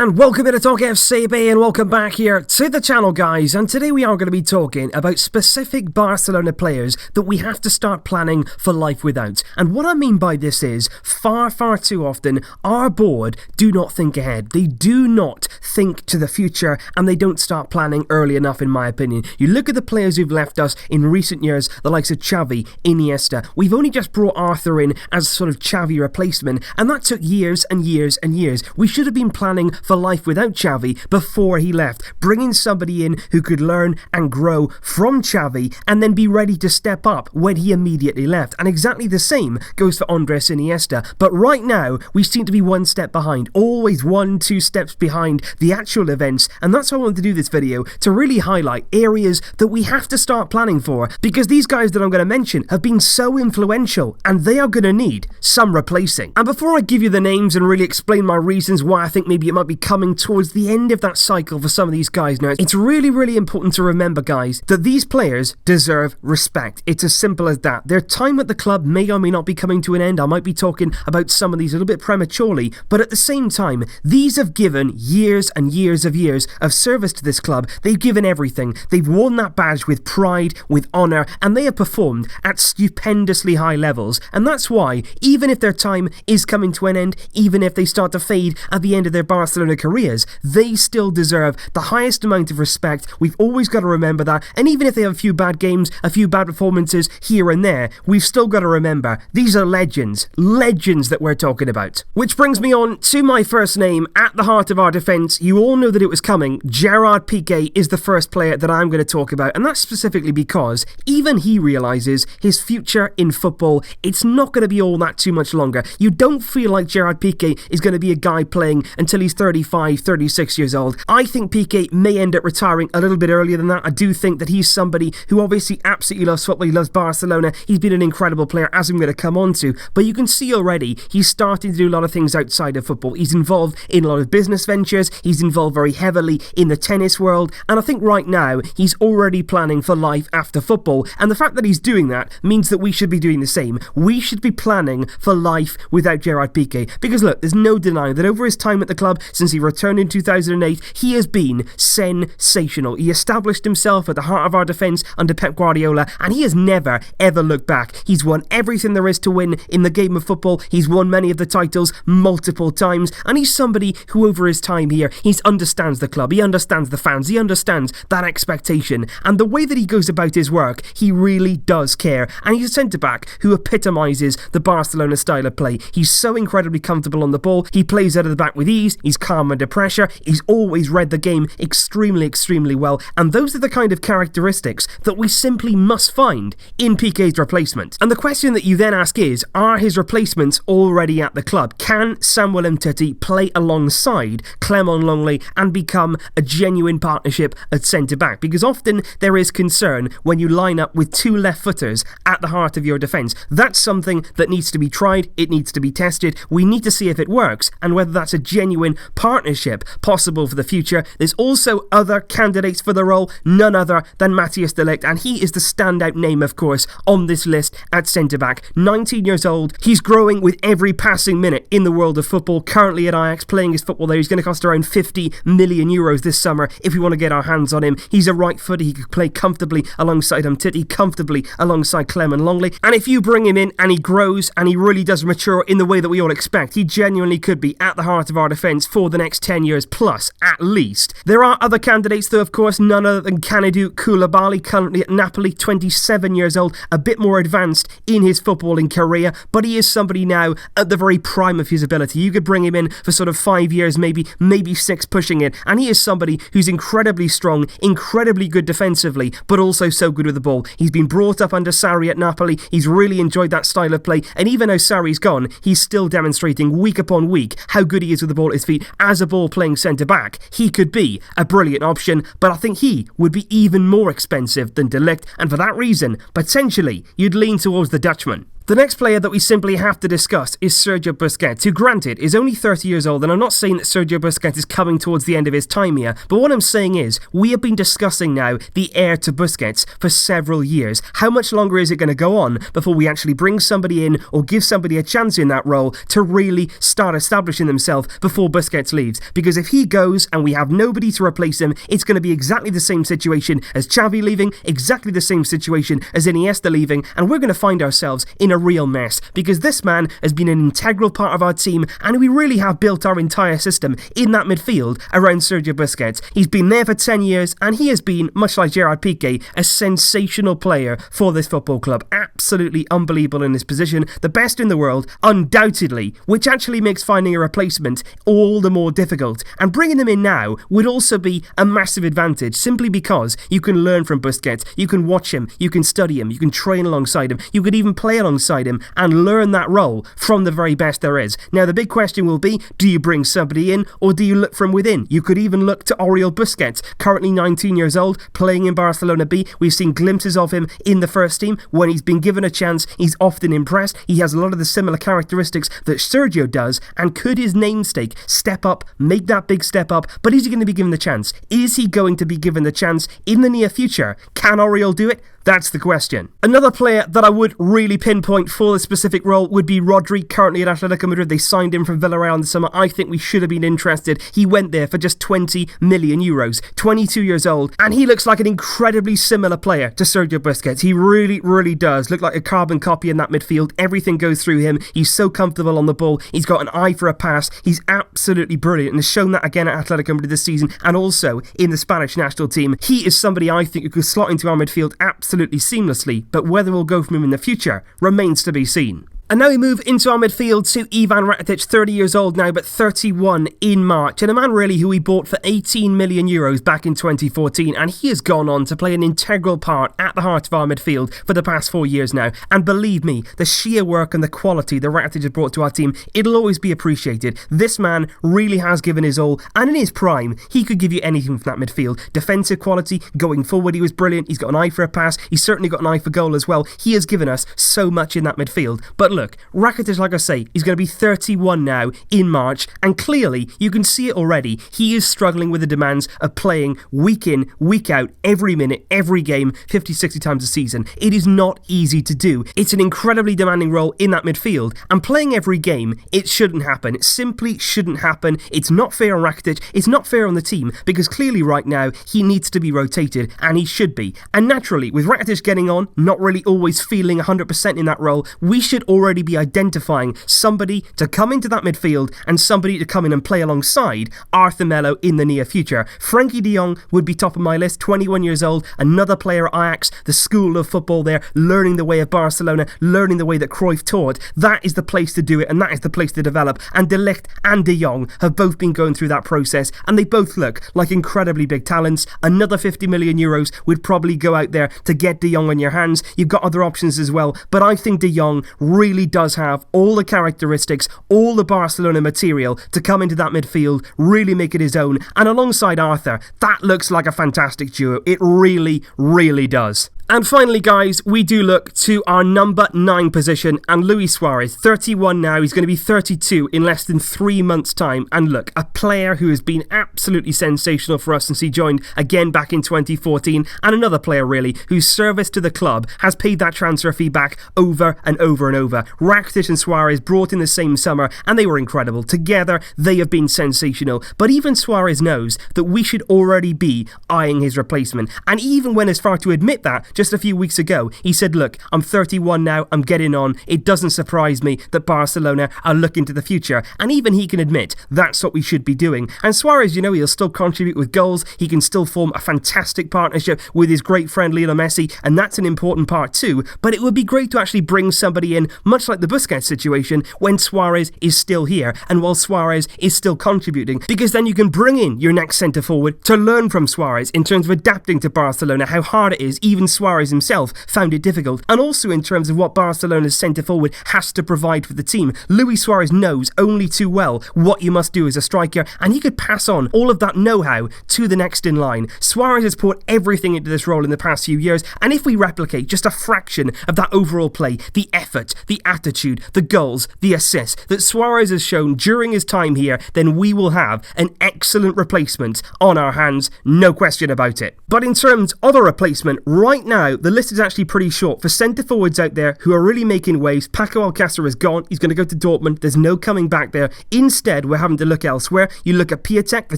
And welcome to Talk FCB and welcome back here to the channel, guys. And today we are going to be talking about specific Barcelona players that we have to start planning for life without. And what I mean by this is, far too often, our board do not think ahead. They do not think to the future and they don't start planning early enough, in my opinion. You look at the players who've left us in recent years, the likes of Xavi, Iniesta. We've only just brought Arthur in as sort of Xavi replacement, and that took years and years and years. We should have been planning for life without Xavi before he left, bringing somebody in who could learn and grow from Xavi and then be ready to step up when he immediately left. And exactly the same goes for Andres Iniesta. But right now, we seem to be one step behind, always 1-2 steps behind the actual events. And that's why I wanted to do this video, to really highlight areas that we have to start planning for, because these guys that I'm going to mention have been so influential and they are going to need some replacing. And before I give you the names and really explain my reasons why I think maybe it might be coming towards the end of that cycle for some of these guys now, it's really important to remember, guys, that these players deserve respect. It's as simple as that. Their time at the club may or may not be coming to an end. I might be talking about some of these a little bit prematurely, but at the same time, these have given years and years of service to this club. They've given everything. They've worn that badge with pride, with honour, and they have performed at stupendously high levels. And that's why, even if their time is coming to an end, even if they start to fade at the end of their Barcelona careers, they still deserve the highest amount of respect. We've always got to remember that. And even if they have a few bad games, a few bad performances here and there, we've still got to remember these are legends that we're talking about. Which brings me on to my first name at the heart of our defence. You all know that it was coming. Gerard Piqué is the first player that I'm going to talk about, and that's specifically because even he realises his future in football, it's not going to be all that too much longer. You don't feel like Gerard Piqué is going to be a guy playing until he's 35, 36 years old. I think Piqué may end up retiring a little bit earlier than that. I do think that he's somebody who obviously absolutely loves football. He loves Barcelona. He's been an incredible player, as I'm going to come on to. But you can see already he's starting to do a lot of things outside of football. He's involved in a lot of business ventures. He's involved very heavily in the tennis world. And I think right now he's already planning for life after football. And the fact that he's doing that means that we should be doing the same. We should be planning for life without Gerard Piqué. Because look, there's no denying that over his time at the club, since he returned in 2008, he has been sensational. He established himself at the heart of our defence under Pep Guardiola, and he has never ever looked back. He's won everything there is to win in the game of football. He's won many of the titles multiple times, and he's somebody who over his time here, he understands the club, he understands the fans, he understands that expectation, and the way that he goes about his work, he really does care. And he's a centre-back who epitomises the Barcelona style of play. He's so incredibly comfortable on the ball. He plays out of the back with ease. He's calm under pressure. He's always read the game extremely well. And those are the kind of characteristics that we simply must find in Piqué's replacement. And the question that you then ask is, are his replacements already at the club? Can Samuel Umtiti play alongside Clement Longley and become a genuine partnership at centre-back? Because often there is concern when you line up with two left-footers at the heart of your defence. That's something that needs to be tried. It needs to be tested. We need to see if it works and whether that's a genuine partnership possible for the future. There's also other candidates for the role, none other than Matthijs de Ligt, and he is the standout name, of course, on this list at centre-back. 19 years old. He's growing with every passing minute in the world of football. Currently at Ajax, playing his football there. He's going to cost around 50 million euros this summer if we want to get our hands on him. He's a right footer. He could play comfortably alongside Umtiti, comfortably alongside Clement Longley. And if you bring him in and he grows and he really does mature in the way that we all expect, he genuinely could be at the heart of our defence for the next 10 years plus, at least. There are other candidates though, of course, none other than Kalidou Koulibaly, currently at Napoli, 27 years old, a bit more advanced in his footballing career, but he is somebody now at the very prime of his ability. You could bring him in for sort of 5 years, maybe 6 pushing it, and he is somebody who's incredibly strong, incredibly good defensively, but also so good with the ball. He's been brought up under Sarri at Napoli. He's really enjoyed that style of play, and even though Sarri's gone, he's still demonstrating week upon week how good he is with the ball at his feet. As a ball-playing centre-back, he could be a brilliant option, but I think he would be even more expensive than de Ligt, and for that reason, potentially, you'd lean towards the Dutchman. The next player that we simply have to discuss is Sergio Busquets, who granted is only 30 years old, and I'm not saying that Sergio Busquets is coming towards the end of his time here, but what I'm saying is we have been discussing now the heir to Busquets for several years. How much longer is it going to go on before we actually bring somebody in or give somebody a chance in that role to really start establishing themselves before Busquets leaves? Because if he goes and we have nobody to replace him, it's going to be exactly the same situation as Xavi leaving, exactly the same situation as Iniesta leaving, and we're going to find ourselves in a real mess, because this man has been an integral part of our team, and we really have built our entire system in that midfield around Sergio Busquets. He's been there for 10 years, and he has been, much like GERARD Piqué, a sensational player for this football club. Absolutely unbelievable in his position, the best in the world, undoubtedly, which actually makes finding a replacement all the more difficult. And bringing them in now would also be a massive advantage, simply because you can learn from Busquets, you can watch him, you can study him, you can train alongside him, you could even play alongside him and learn that role from the very best there is. Now the big question will be, do you bring somebody in or do you look from within? You could even look to Oriol Busquets, currently 19 years old, playing in Barcelona B. We've seen glimpses of him in the first team. When he's been given a chance, he's often impressed. He has a lot of the similar characteristics that Sergio does, and could his namesake step up, make that big step up? But is he going to be given the chance? Is he going to be given the chance in the near future? Can Oriol do it? That's the question. Another player that I would really pinpoint for this specific role would be Rodri, currently at Atletico Madrid. They signed him from Villarreal in the summer. I think we should have been interested. He went there for just 20 million euros, 22 years old, and he looks like an incredibly similar player to Sergio Busquets. He really, really does look like a carbon copy in that midfield. Everything goes through him. He's so comfortable on the ball. He's got an eye for a pass. He's absolutely brilliant, and has shown that again at Atletico Madrid this season, and also in the Spanish national team. He is somebody I think who could slot into our midfield absolutely seamlessly, but whether we'll go from him in the future remains to be seen. And now we move into our midfield to Ivan Rakitic, 30 years old now, but 31 in March. And a man really who we bought for 18 million euros back in 2014. And he has gone on to play an integral part at the heart of our midfield for the past 4 years now. And believe me, the sheer work and the quality that Rakitic has brought to our team, it'll always be appreciated. This man really has given his all. And in his prime, he could give you anything from that midfield. Defensive quality, going forward, he was brilliant. He's got an eye for a pass. He's certainly got an eye for goal as well. He has given us so much in that midfield. But look, Rakitic, like I say, he's going to be 31 now in March, and clearly you can see it already. He is struggling with the demands of playing week in, week out, every minute, every game, 50, 60 times a season. It is not easy to do. It's an incredibly demanding role in that midfield, and playing every game, it shouldn't happen. It simply shouldn't happen. It's not fair on Rakitic. It's not fair on the team, because clearly right now he needs to be rotated, and he should be. And naturally, with Rakitic getting on, not really always feeling 100% in that role, we should already be identifying somebody to come into that midfield and somebody to come in and play alongside Arthur Melo in the near future. Frenkie de Jong would be top of my list, 21 years old, another player at Ajax, the school of football there, learning the way of Barcelona, learning the way that Cruyff taught. That is the place to do it, and that is the place to develop. And De Ligt and De Jong have both been going through that process, and they both look like incredibly big talents. Another 50 million euros would probably go out there to get De Jong on your hands. You've got other options as well, but I think De Jong really does have all the characteristics, all the Barcelona material to come into that midfield, really make it his own, and alongside Arthur, that looks like a fantastic duo. It really, really does. And finally, guys, we do look to our number 9 position, and Luis Suarez, 31 now, he's going to be 32 in less than 3 months' time. And look, a player who has been absolutely sensational for us since he joined again back in 2014, and another player really whose service to the club has paid that transfer fee back over and over and over. Rakitic and Suarez brought in the same summer, and they were incredible. Together, they have been sensational. But even Suarez knows that we should already be eyeing his replacement, and even went as far to admit that just a few weeks ago. He said, look, I'm 31 now, I'm getting on. It doesn't surprise me that Barcelona are looking to the future. And even he can admit that's what we should be doing. And Suarez, you know, he'll still contribute with goals. He can still form a fantastic partnership with his great friend Lionel Messi, and that's an important part too. But it would be great to actually bring somebody in, much like the Busquets situation, when Suarez is still here and while Suarez is still contributing, because then you can bring in your next centre forward to learn from Suarez in terms of adapting to Barcelona, how hard it is. Even Suarez Suárez himself found it difficult, and also in terms of what Barcelona's centre-forward has to provide for the team. Luis Suárez knows only too well what you must do as a striker, and he could pass on all of that know-how to the next in line. Suárez has put everything into this role in the past few years, and if we replicate just a fraction of that overall play, the effort, the attitude, the goals, the assists that Suárez has shown during his time here, then we will have an excellent replacement on our hands, no question about it. But in terms of a replacement, right now, the list is actually pretty short. For centre-forwards out there who are really making waves, Paco Alcácer is gone. He's going to go to Dortmund. There's no coming back there. Instead, we're having to look elsewhere. You look at PIQUÉ, the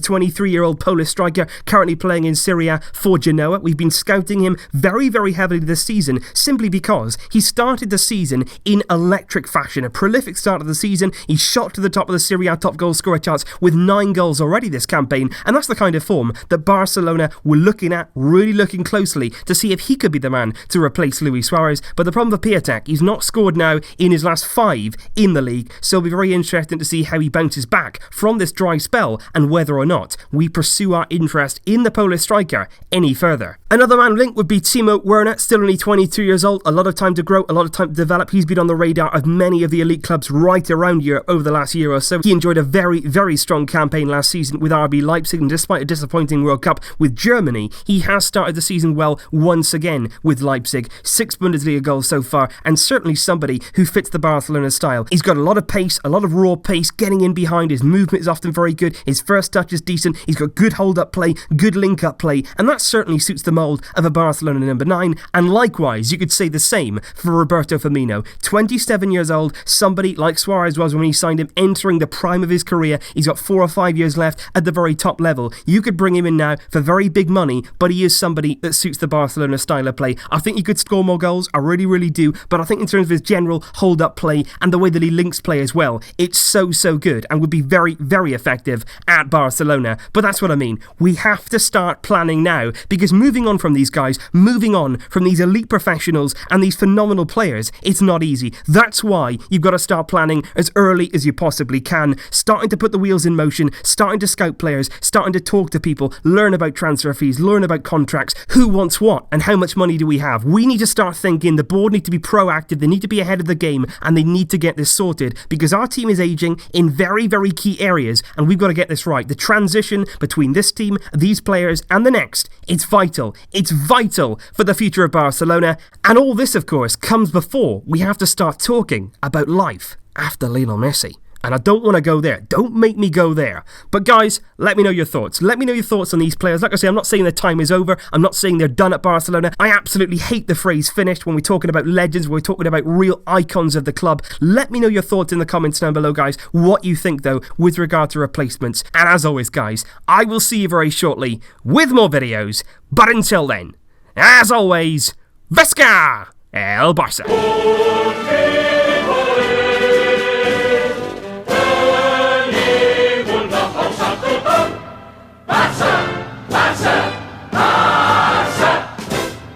23-year-old Polish striker, currently playing in Serie A for Genoa. We've been scouting him very, very heavily this season, simply because he started the season in electric fashion. A prolific start of the season. He shot to the top of the Serie A top goal scorer charts with 9 goals already this campaign, and that's the kind of form that Barcelona were looking at, really looking closely to see if he could be the man to replace Luis Suárez. But the problem with PIQUÉ, he's not scored now in his last 5 in the league, so it'll be very interesting to see how he bounces back from this dry spell and whether or not we pursue our interest in the Polish striker any further. Another man linked would be TIMO Werner, still only 22 years old, a lot of time to grow, a lot of time to develop. He's been on the radar of many of the elite clubs right around Europe over the last year or so. He enjoyed a very, very strong campaign last season with RB Leipzig, and despite a disappointing World Cup with Germany, he has started the season well once again with Leipzig. 6 Bundesliga goals so far, and certainly somebody who fits the Barcelona style. He's got a lot of pace, a lot of raw pace, getting in behind. His movement is often very good. His first touch is decent. He's got good hold-up play, good link-up play, and that certainly suits the mould of a Barcelona number 9. And likewise, you could say the same for Roberto Firmino. 27 years old, somebody like Suárez was when he signed him, entering the prime of his career. He's got 4 or 5 years left at the very top level. You could bring him in now for very big money, but he is somebody that suits the Barcelona style of play. I think he could score more goals, I really, really do, but I think in terms of his general hold-up play and the way that he links play as well, it's so good and would be very, very effective at Barcelona. But that's what I mean. We have to start planning now, because moving on from these guys, moving on from these elite professionals and these phenomenal players, it's not easy. That's why you've got to start planning as early as you possibly can, starting to put the wheels in motion, starting to scout players, starting to talk to people, learn about transfer fees, learn about contracts, who wants what, and how much money do we have. We need to start thinking. The board need to be proactive, they need to be ahead of the game, and they need to get this sorted, because our team is aging in very, very key areas, and we've got to get this right. The transition between this team, these players, and the next, it's vital. It's vital for the future of Barcelona, and all this, of course, comes before we have to start talking about life after Lionel Messi. And I don't want to go there. Don't make me go there. But guys, let me know your thoughts. Let me know your thoughts on these players. Like I say, I'm not saying their time is over. I'm not saying they're done at Barcelona. I absolutely hate the phrase finished when we're talking about legends, when we're talking about real icons of the club. Let me know your thoughts in the comments down below, guys. What you think, though, with regard to replacements. And as always, guys, I will see you very shortly with more videos. But until then, as always, Visca el Barça! Barça!